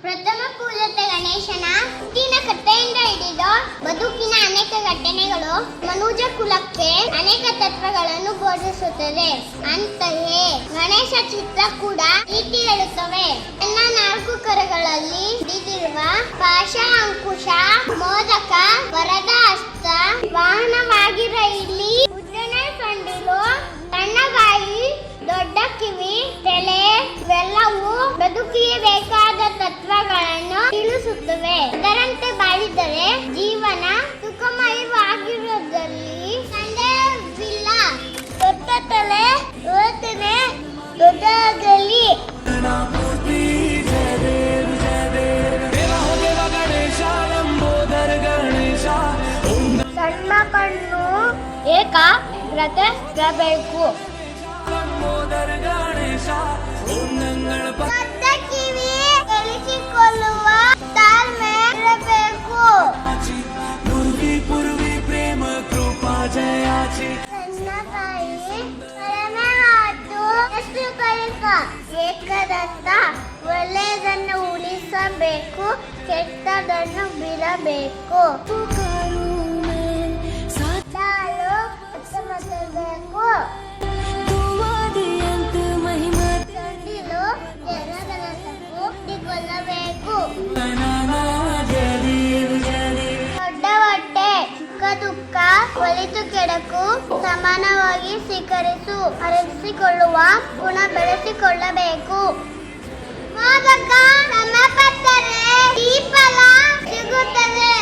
ಪ್ರಥಮ ಪೂಜಿತ ಗಣೇಶನ ಹುಟ್ಟಿನ ಕಥೆಯಿಂದ ಹಿಡಿದು ಬದುಕಿನ ಅನೇಕ ಘಟನೆಗಳು ಮನುಜ ಕುಲಕ್ಕೆ ಅನೇಕ ತತ್ವಗಳನ್ನು ಬೋಧಿಸುತ್ತದೆ. ಅಂತೆಯೇ ಗಣೇಶ ಚಿತ್ರ ಕೂಡ ರೀತಿ ಹೇಳುತ್ತವೆ. ಎಲ್ಲ 4 ಕರಗಳಲ್ಲಿ ಹಿಡಿದಿರುವ ಪಾಶ, ಅಂಕುಶ, ಮೋದಕ, ವರದ ಹಸ್ತ, ವಾಹನವಾಗಿರ ಇಲ್ಲಿ ಉದ್ದನೆ ಸೊಂಡಿಲು, ಸಣ್ಣ ಬಾಯಿ, ದೊಡ್ಡ ಕಿವಿ, ತಲೆ ಇವೆಲ್ಲವೂ ಬದುಕಿಗೆ ಬೇಕಾದ ತತ್ವಗಳನ್ನು ತಿಳಿಸುತ್ತವೆ. ಅದರಂತೆ ಬಾಳಿದರೆ ಜೀವನ ಸುಖಮಯವಾಗಿರುವುದರಲ್ಲಿ ಸಂದೇಹವಿಲ್ಲ. ದೊಡ್ಡ ತಲೆ ಯೋಚನೆ ದೊಡ್ಡದಾಗಲಿ. ಸಣ್ಣ ಕಣ್ಣು ಏಕಾಗ್ರತೆಗಿರಬೇಕು. ದೊಡ್ಡ ಕಿವಿ ಕೇಳಿಸಿಕೊಳ್ಳುವ ತಾಳ್ಮೆ ಇರಬೇಕು. ಸಣ್ಣ ತಾಯಿ ಕಡಿಮೆ ಮಾತು ಎಷ್ಟು ಕಲಿಕ. ಏಕದಂತ ಒಳ್ಳೆಯದನ್ನು ಉಳಿಸಬೇಕು, ಕೆಟ್ಟದನ್ನು ಬಿಡಬೇಕು. ಸಾಲು ಉತ್ತಮಬೇಕು. ದೊಡ್ಡ ಹೊಟ್ಟೆ ಸುಖ ದುಃಖ ಒಳಿತು ಕೆಡಕು ಸಮಾನವಾಗಿ ಸ್ವೀಕರಿಸು. ಅರಗಿಸಿಕೊಳ್ಳುವ ಗುಣ ಬೆಳೆಸಿಕೊಳ್ಳಬೇಕು. ಮೋದಕ ಸಮಪಟ್ಟರೆ ಈ ಫಲ ಸಿಗುತ್ತದೆ.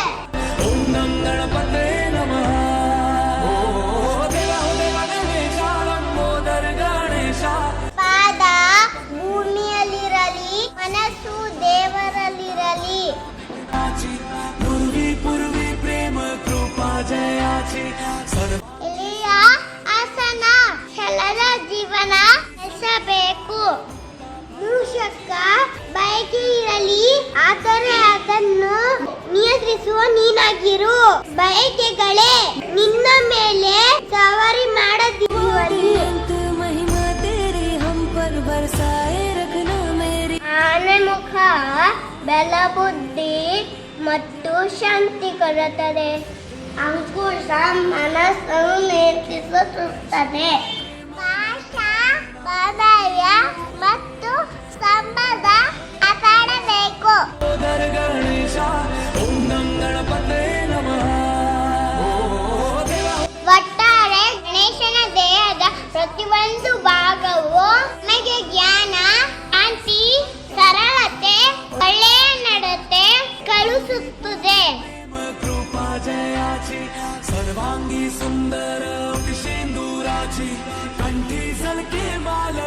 ಪಾದ ಭೂಮಿಯಲ್ಲಿರಲಿ, ಮನಸ್ಸು ದೇವರಲ್ಲಿರಲಿ. ಎಲೆಯ ಆಸನ ಛಲದ ಜೀವನ ನಡೆಸಬೇಕು. ಮನುಷ್ಯಕ್ಕ ಬಯಕೆ ಇರಲಿ, ಆದರೆ ಅದನ್ನು ನಿಯಂತ್ರಿಸುವ ನೀನಾಗಿರು. ಬಯಕೆಗಳೇ ನಿನ್ನ ಮೇಲೆ ಸವಾರಿ ಮಾಡದಿರುವಲ್ಲಿ ಆನೆ ಮುಖ ಬಲ ಬುದ್ಧಿ ಮತ್ತು ಶಾಂತಿ ಕೊಡುತ್ತದೆ. ಅಂಕುಶ ಮನಸ್ಸನ್ನು ನಿಯಂತ್ರಿಸುತ್ತದೆ. ಪಾಶ ಬಾಂಧವ್ಯ ಮತ್ತು ಸಂಬಂಧ ಕಾಪಾಡಬೇಕು. ಒಟ್ಟಾರೆ ಗಣೇಶನ ದೇಹದ ಪ್ರತಿಯೊಂದು ಭಾಗವು ನಮಗೆ ಜ್ಞಾನ, ಶಾಂತಿ, ಸರಳತೆ, ಒಳ್ಳೆಯ ನಡತೆ ಕಲಿಸುತ್ತದೆ. सर्वांगी सुंदर सिंदूराची कंठी सलके माल